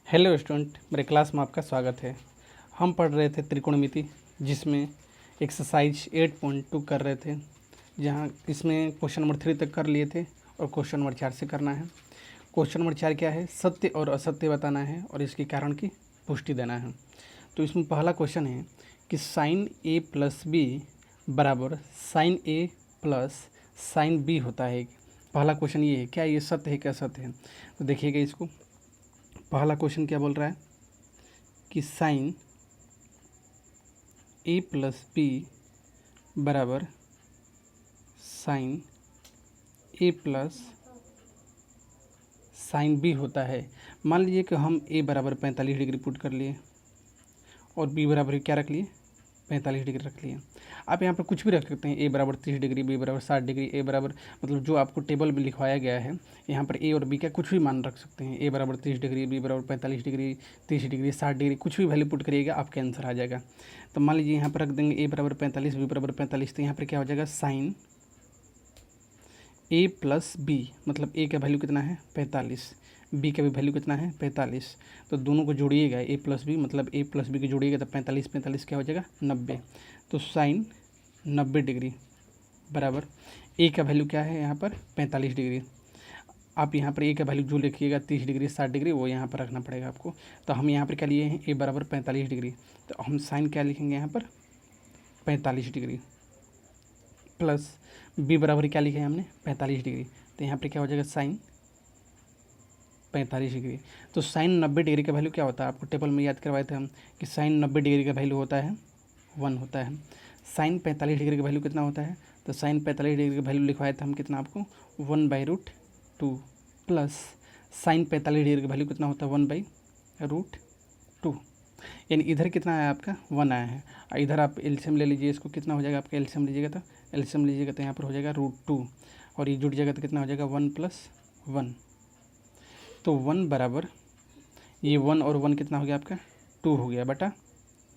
Hello student, मेरे class में आपका स्वागत है। हम पढ़ रहे थे त्रिकोणमिति, जिसमें एक्सरसाइज 8.2 कर रहे थे, जहां इसमें क्वेश्चन नंबर 3 तक कर लिए थे और क्वेश्चन नंबर 4 से करना है। क्वेश्चन नंबर 4 क्या है? सत्य और असत्य बताना है और इसके कारण की पुष्टि देना है। तो इसमें पहला क्वेश्चन है कि साइन ए प्लस बी बराबर साइन ए प्लस साइन बी होता है। पहला क्वेश्चन ये है, क्या ये सत्य है क्या असत्य है? तो देखिएगा इसको। पहला क्वेश्चन क्या बोल रहा है कि साइन ए प्लस बी बराबर साइन ए प्लस साइन बी होता है। मान लीजिए कि हम ए बराबर 45 डिग्री पुट कर लिए और बी बराबर क्या रख लिए? 45 डिग्री रख लिए। आप यहाँ पर कुछ भी रख सकते हैं, ए बराबर 30 डिग्री, बी बराबर 60 डिग्री, ए बराबर मतलब जो आपको टेबल में लिखवाया गया है, यहाँ पर ए और बी का कुछ भी मान रख सकते हैं। ए बराबर 30 डिग्री, बी बराबर 45 डिग्री, 30 डिग्री, 60 डिग्री, कुछ भी वैल्यू पुट करिएगा आपका आंसर आ जाएगा। तो मान लीजिए यहाँ पर रख देंगे ए बराबर 45, बी बराबर 45, तो यहाँ पर क्या हो जाएगा? साइन ए प्लस बी, मतलब ए का वैल्यू कितना है? 45, बी का भी वैल्यू कितना है? 45। तो दोनों को जोड़िएगा, ए प्लस बी, मतलब ए प्लस बी को जोड़िएगा तो 45 45 क्या हो जाएगा? 90। तो साइन 90 डिग्री बराबर ए का वैल्यू क्या है यहाँ पर? 45 डिग्री। आप यहाँ पर ए का वैल्यू जो लिखिएगा 30 डिग्री, 60 डिग्री, वो यहाँ पर रखना पड़ेगा आपको। तो हम यहाँ पर क्या लिए हैं? ए बराबर 45 डिग्री। तो हम साइन क्या लिखेंगे यहाँ पर? 45 डिग्री प्लस बी बराबर क्या लिखे हैं हमने? 45 डिग्री। तो यहाँ पर क्या हो जाएगा? Sine 45 degree. तो साइन 90 डिग्री का वैल्यू क्या होता है? आपको टेबल में याद करवाए थे हम कि साइन 90 डिग्री का वैल्यू होता है 1 होता है। साइन 45 डिग्री का वैल्यू कितना होता है? तो साइन 45 डिग्री का वैल्यू लिखवाए थे हम कितना आपको? 1/√2 प्लस साइन 45 डिग्री का वैल्यू कितना होता है? 1/√2। यानी इधर कितना आया आपका? 1 आया है। और इधर आप एलसीएम ले लीजिए, इसको कितना हो जाएगा आपका? एलसीएम लीजिएगा तो यहाँ पर हो जाएगा √2 और ये जुड़ जाएगा तो कितना हो जाएगा? 1 + 1। तो 1 बराबर ये 1 और 1 कितना हो गया आपका? 2 हो गया बटा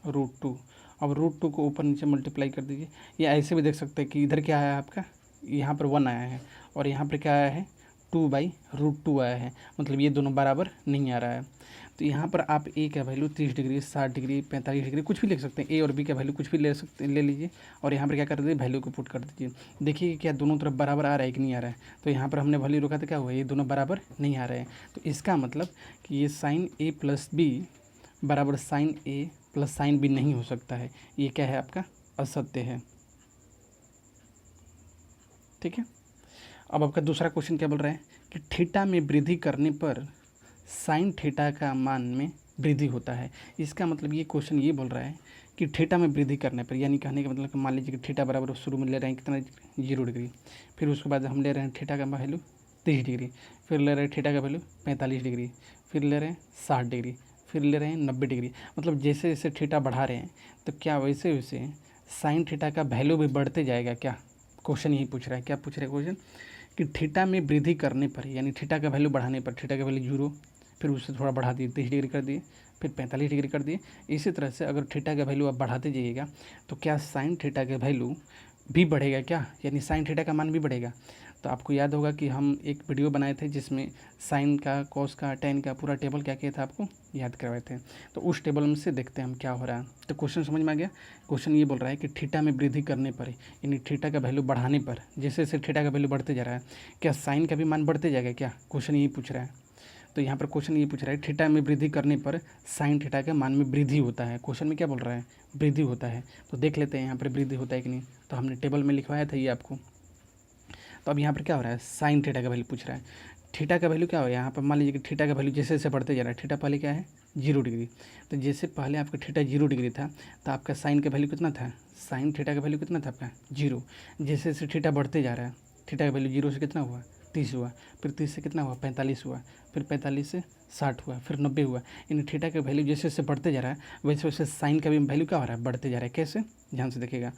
√2। अब √2 को ऊपर नीचे मल्टीप्लाई कर दीजिए। या ऐसे भी देख सकते हैं कि इधर क्या आया आपका? यहाँ पर 1 आया है और यहाँ पर क्या आया है? 2/√2 आया है, मतलब ये दोनों बराबर नहीं आ रहा है। तो यहाँ पर आप ए का वैल्यू 30 डिग्री, 60 डिग्री, 45 डिग्री कुछ भी लिख सकते हैं। ए और बी का वैल्यू कुछ भी ले लीजिए और यहाँ पर क्या कर दीजिए? वैल्यू को पुट कर दीजिए। देखिए कि क्या दोनों तरफ बराबर आ रहा है कि नहीं आ रहा है। तो यहाँ पर हमने वैल्यू रखा तो क्या हुआ? ये दोनों बराबर नहीं आ रहे हैं। तो इसका मतलब कि ये साइन ए प्लस बी बराबर साइन ए प्लस साइन बी नहीं हो सकता है। ये क्या है आपका? असत्य है। ठीक है। अब आपका दूसरा क्वेश्चन क्या बोल रहा है कि थीटा में वृद्धि करने पर साइन थीटा का मान में वृद्धि होता है। इसका मतलब ये क्वेश्चन ये बोल रहा है कि थीटा में वृद्धि करने पर, यानी कहने का मतलब कि मान लीजिए कि थीटा बराबर शुरू में ले रहे हैं कितना? 0 डिग्री। फिर उसके बाद हम ले रहे हैं थीटा का वैल्यू 30 डिग्री, फिर ले रहे हैं थीटा का वैल्यू 45 डिग्री, फिर ले रहे हैं 60 डिग्री, फिर ले रहे हैं 90 डिग्री। मतलब जैसे जैसे थीटा बढ़ा रहे हैं तो क्या वैसे वैसे साइन थीटा का वैल्यू भी बढ़ते जाएगा क्या? क्वेश्चन यही पूछ रहा है। क्या पूछ रहा है क्वेश्चन? कि थीटा में वृद्धि करने पर, यानी थीटा का वैल्यू बढ़ाने पर, थीटा का वैल्यू 0, फिर उससे थोड़ा बढ़ा दिए 30 डिग्री कर दिए, फिर 45 डिग्री कर दिए। इसी तरह से अगर थीटा का वैल्यू आप बढ़ाते जाइएगा तो क्या साइन थीटा का वैल्यू भी बढ़ेगा क्या? यानी साइन थीटा का मान भी बढ़ेगा। तो आपको याद होगा कि हम एक वीडियो बनाए थे जिसमें साइन का, कॉस का, टेन का पूरा टेबल क्या किया था आपको याद करवाए थे। तो उस टेबल में से देखते हैं हम क्या हो रहा है। तो क्वेश्चन समझ में आ गया? क्वेश्चन ये बोल रहा है कि थीटा में वृद्धि करने पर, यानी थीटा का वैल्यू बढ़ाने पर, जैसे जैसे थीटा का वैल्यू बढ़ते जा रहा है, क्या साइन का भी मान बढ़ते जाएगा क्या? क्वेश्चन यही पूछ रहा है। तो यहाँ पर क्वेश्चन ये पूछ रहा है थीटा में वृद्धि करने पर साइन थीटा के मान में वृद्धि होता है। क्वेश्चन में क्या बोल रहा है? वृद्धि होता है। तो देख लेते हैं यहाँ पर वृद्धि होता है कि नहीं। तो हमने टेबल में लिखवाया था ये आपको। तो अब यहाँ पर क्या हो रहा है? साइन थीटा का वैल्यू पूछ रहा है। थीटा का वैल्यू क्या हो? यहाँ पर मान लीजिए कि थीटा का वैल्यू जैसे जैसे बढ़ते जा रहा है, थीटा पहले क्या है? 0 डिग्री। तो जैसे पहले आपका थीटा 0 डिग्री था तो आपका साइन का वैल्यू कितना था? साइन थीटा का वैल्यू कितना था आपका? 0। जैसे जैसे थीटा बढ़ते जा रहा है, थीटा का वैल्यू 0 से कितना हुआ? 30 हुआ, फिर 30 से कितना हुआ? 45 हुआ, फिर 45 से 60 हुआ, फिर 90 हुआ। इन थीटा का वैल्यू जैसे जैसे बढ़ते जा रहा है वैसे वैसे साइन का भी वैल्यू क्या हो रहा है? बढ़ते जा रहा है। कैसे? ध्यान से देखिएगा।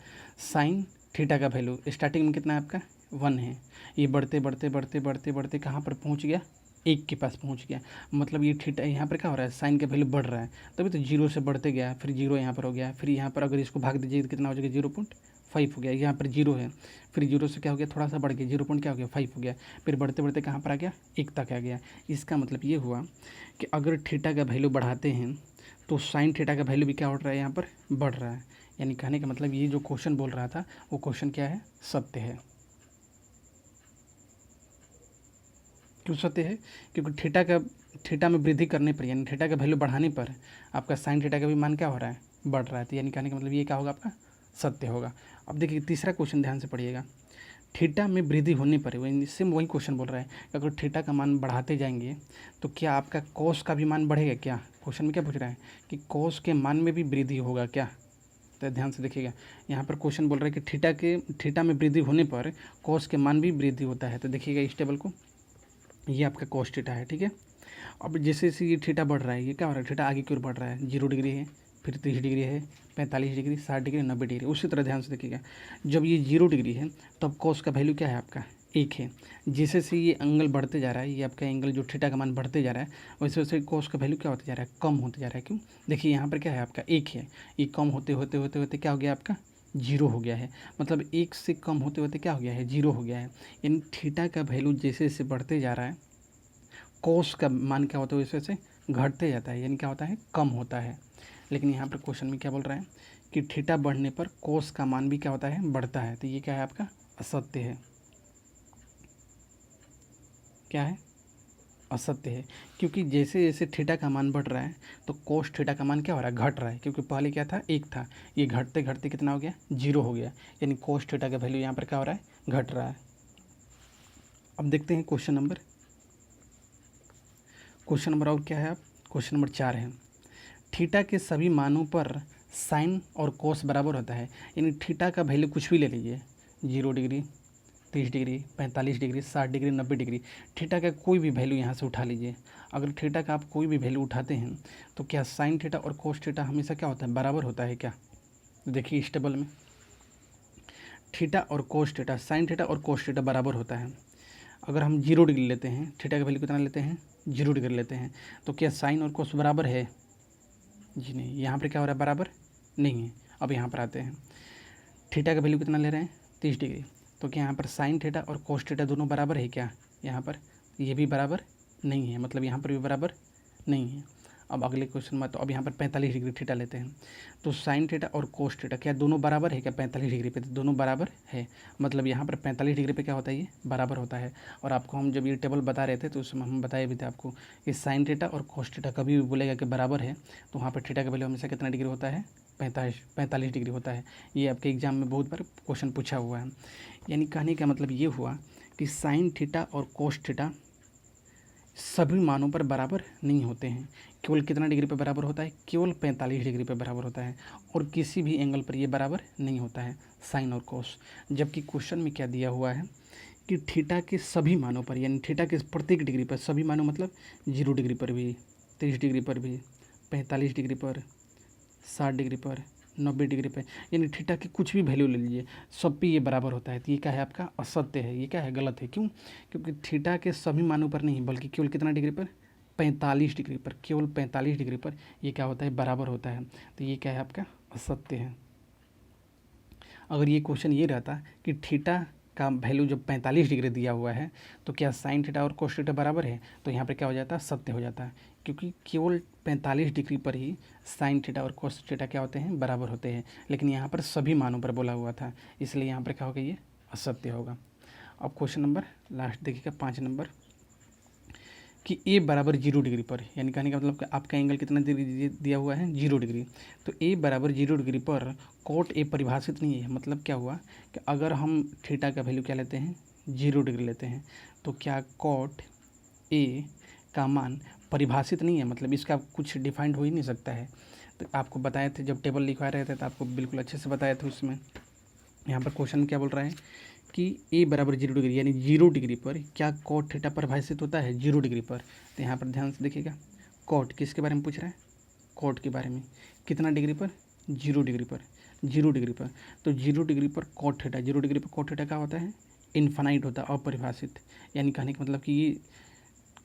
साइन थीटा का वैल्यू स्टार्टिंग में कितना है आपका? 1 है। ये बढ़ते बढ़ते बढ़ते बढ़ते बढ़ते कहाँ पर पहुँच गया? 1 के पास पहुँच गया। मतलब ये थीटा यहाँ पर क्या हो रहा है? साइन का वैल्यू बढ़ रहा है, तभी तो 0 से बढ़ते गया, फिर 0 यहाँ पर हो गया, फिर यहाँ पर अगर इसको भाग दीजिए तो कितना हो जाएगा? 5 हो गया, यहाँ पर 0 है, फिर 0 से क्या हो गया, थोड़ा सा बढ़ गया, 0 पॉइंट क्या हो गया, 5 हो गया, फिर बढ़ते बढ़ते कहाँ पर आ गया, 1 तक आ गया। इसका मतलब ये हुआ कि अगर थीटा का वैल्यू बढ़ाते हैं तो साइन थीटा का वैल्यू भी क्या हो रहा है, यहाँ पर बढ़ रहा है। यानी कहने का मतलब ये जो क्वेश्चन बोल रहा था वो क्वेश्चन क्या है, सत्य है। क्यों सत्य है, क्योंकि थीटा में वृद्धि करने पर यानी थीटा का वैल्यू बढ़ाने पर आपका साइन थीटा का भी मान क्या हो रहा है, बढ़ रहा है। तो यानी कहने का मतलब ये क्या होगा, आपका सत्य होगा। अब देखिए तीसरा क्वेश्चन ध्यान से पढ़िएगा। थीटा में वृद्धि होने पर वही क्वेश्चन बोल रहा है कि अगर थीटा का मान बढ़ाते जाएंगे तो क्या आपका कॉस का भी मान बढ़ेगा क्या। क्वेश्चन में क्या पूछ रहा है कि कॉस के मान में भी वृद्धि होगा क्या। तो ध्यान से देखिएगा, यहाँ पर क्वेश्चन बोल रहा है कि थीटा में वृद्धि होने पर कॉस के मान भी वृद्धि होता है। तो देखिएगा इस टेबल को, ये आपका कॉस थीटा है, ठीक है। अब जैसे जैसे ये थीटा बढ़ रहा है, ये क्या हो रहा है, थीटा आगे की ओर बढ़ रहा है, 0 डिग्री है, फिर 30 डिग्री है, 45 डिग्री, 60 डिग्री, 90 डिग्री। उसी तरह ध्यान से देखिएगा, जब ये 0 डिग्री है तब कॉस का वैल्यू क्या है, आपका 1 है। जैसे से ये एंगल बढ़ते जा रहा है, ये आपका एंगल जो थीटा का मान बढ़ते जा रहा है, वैसे वैसे कॉस का वैल्यू क्या होते जा रहा है, कम होते जा रहा है। क्यों, देखिए यहाँ पर क्या है, आपका 1 है, ये कम होते होते होते होते क्या हो गया, आपका 0 हो गया है। मतलब 1 से कम होते होते क्या हो गया है, 0 हो गया है। यानी थीटा का वैल्यू जैसे जैसे बढ़ते जा रहा है, कॉस का मान क्या होता है वैसे वैसे घटते जाता है, यानी क्या होता है, कम होता है। लेकिन यहाँ पर क्वेश्चन में क्या बोल रहा है कि थीटा बढ़ने पर कॉस का मान भी क्या होता है, बढ़ता है। तो ये क्या है, आपका असत्य है। क्या है, असत्य है। क्योंकि जैसे जैसे थीटा का मान बढ़ रहा है तो कोस थीटा का मान क्या हो रहा है, घट रहा है। क्योंकि पहले क्या था, 1 था, ये घटते घटते कितना हो गया, 0 हो गया। यानी कोस थीटा का वैल्यू यहाँ पर क्या हो रहा है, घट रहा है। अब देखते हैं क्वेश्चन नंबर और क्या है। आप क्वेश्चन नंबर 4 है, थीटा के सभी मानों पर साइन और कोस बराबर होता है। यानी थीटा का वैल्यू कुछ भी ले लीजिए, 0 degree, 30 degree, 45 degree, 60 degree, 90 degree, theta का कोई भी वैल्यू यहाँ से उठा लीजिए। अगर थीटा का आप कोई भी वैल्यू उठाते हैं तो क्या साइन थीटा और कोस थीटा हमेशा क्या होता है, बराबर होता है क्या। तो देखिए इस टेबल में थीटा और कोस थीटा, साइन थीटा और कोस थीटा बराबर होता है। अगर हम 0 डिग्री लेते हैं, थीटा का वैल्यू कितना लेते हैं, 0 डिग्री लेते हैं, तो क्या साइन और कोस बराबर है, जी नहीं। यहाँ पर क्या हो रहा है, बराबर नहीं है। अब यहाँ पर आते हैं, थीटा का वैल्यू कितना ले रहे हैं, 30 डिग्री, तो क्या यहाँ पर साइन थीटा और कोस थीटा दोनों बराबर है क्या। यहाँ पर ये भी बराबर नहीं है, मतलब यहाँ पर भी बराबर नहीं है। अब अगले क्वेश्चन में, तो अब यहाँ पर 45 डिग्री थीटा लेते हैं, तो साइन थीटा और कोस थीटा क्या दोनों बराबर है क्या, 45 डिग्री पे, तो दोनों बराबर है। मतलब यहाँ पर 45 डिग्री पे क्या होता है, ये बराबर होता है। और आपको हम जब ये टेबल बता रहे थे तो उसमें हम बताए भी थे आपको कि साइन थीटा और कोस थीटा कभी भी बोलेगा कि बराबर है तो वहाँ पर थीटा का वैल्यू हमेशा कितना डिग्री होता है, 45 डिग्री होता है। ये आपके एग्जाम में बहुत बार क्वेश्चन पूछा हुआ है। यानी कहने का मतलब ये हुआ कि साइन थीटा और कोस थीटा सभी मानों पर बराबर नहीं होते हैं। केवल कितना डिग्री पर बराबर होता है, केवल 45 डिग्री पर बराबर होता है। और किसी भी एंगल पर ये बराबर नहीं होता है, साइन और कोस। जबकि क्वेश्चन में क्या दिया हुआ है कि थीटा के सभी मानों पर, यानी थीटा के प्रत्येक डिग्री पर, सभी मानों मतलब 0 डिग्री पर भी, 30 डिग्री पर भी, 45 डिग्री पर, 60 डिग्री पर, 90 डिग्री पर, यानी थीटा की कुछ भी वैल्यू ले लीजिए, सब पे ये बराबर होता है। तो ये क्या है, आपका असत्य है, ये क्या है, गलत है। क्यों, क्योंकि थीटा के सभी मानों पर नहीं बल्कि केवल कितना डिग्री पर, 45 डिग्री पर, केवल 45 डिग्री पर ये क्या होता है, बराबर होता है। तो ये क्या है, आपका असत्य है। अगर ये क्वेश्चन ये रहता कि थीटा का वैल्यू जब 45 डिग्री दिया हुआ है तो क्या साइन थीटा और कोस थीटा बराबर है, तो यहाँ पर क्या हो जाता है, सत्य हो जाता है। क्योंकि केवल 45 डिग्री पर ही साइन थीटा और कोस थीटा क्या होते हैं, बराबर होते हैं। लेकिन यहाँ पर सभी मानों पर बोला हुआ था, इसलिए यहाँ पर क्या होगा, ये असत्य होगा। अब क्वेश्चन नंबर लास्ट देखिएगा, 5 नंबर, कि ए बराबर 0 डिग्री पर, यानी कहने का मतलब कि आपका एंगल कितना डिग्री दिया हुआ है, 0 डिग्री। तो ए बराबर 0 डिग्री पर कोट ए परिभाषित नहीं है। मतलब क्या हुआ कि अगर हम थीटा का वैल्यू क्या लेते हैं, 0 डिग्री लेते हैं, तो क्या कोट ए का मान परिभाषित नहीं है, मतलब इसका कुछ डिफाइंड हो ही नहीं सकता है। तो आपको बताए थे जब टेबल लिखवा रहे थे तो आपको बिल्कुल अच्छे से बताया था उसमें। यहाँ पर क्वेश्चन क्या बोल रहा है कि ए बराबर 0 डिग्री, यानी 0 डिग्री पर क्या कॉट थीटा परिभाषित होता है, 0 डिग्री पर। तो यहाँ पर ध्यान से देखिएगा, कॉट किसके बारे में पूछ रहा है, कॉट के बारे में। कितना डिग्री पर, 0 डिग्री पर, 0 डिग्री पर। तो 0 डिग्री पर कॉट थीटा, 0 डिग्री पर कॉट थीटा क्या होता है, इन्फानाइट होता है, अपरिभाषित। यानी कहने का मतलब कि ये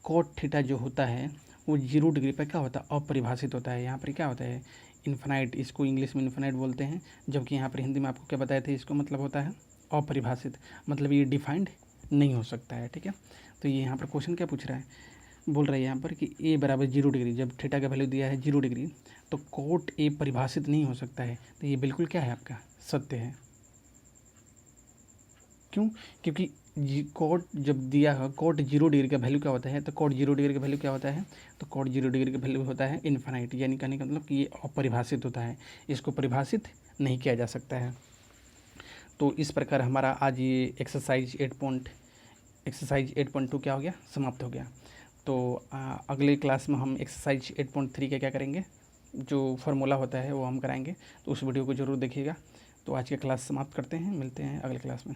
कॉट थीटा जो होता है वो 0 डिग्री पर क्या होता है, अपरिभाषित होता है। यहाँ पर क्या होता है, इन्फिनाइट, इसको इंग्लिश में इन्फिनाइट बोलते हैं, जबकि यहाँ पर हिंदी में आपको क्या बताए थे, इसको मतलब होता है अपरिभाषित, मतलब ये डिफाइंड नहीं हो सकता है। ठीक है, तो ये यहाँ पर क्वेश्चन क्या पूछ रहा है, बोल रहा है यहाँ पर कि ए बराबर 0 डिग्री, जब थीटा का वैल्यू दिया है 0 डिग्री तो कोट ए परिभाषित नहीं हो सकता है। तो ये बिल्कुल क्या है, आपका सत्य है। क्यों, क्योंकि कोट जब दिया है, कोट 0 डिग्री का वैल्यू क्या होता है, तो कोट 0 डिग्री का वैल्यू क्या होता है, तो कोट 0 डिग्री का वैल्यू होता है इन्फिनाइट, यानी कहने का मतलब कि ये अपरिभाषित होता है, इसको परिभाषित नहीं किया जा सकता है। तो इस प्रकार हमारा आज ये एक्सरसाइज 8.2 क्या हो गया, समाप्त हो गया। तो अगले क्लास में हम एक्सरसाइज 8.3 का क्या करेंगे, जो फार्मूला होता है वो हम कराएंगे, तो उस वीडियो को ज़रूर देखिएगा। तो आज की क्लास समाप्त करते हैं, मिलते हैं अगले क्लास में।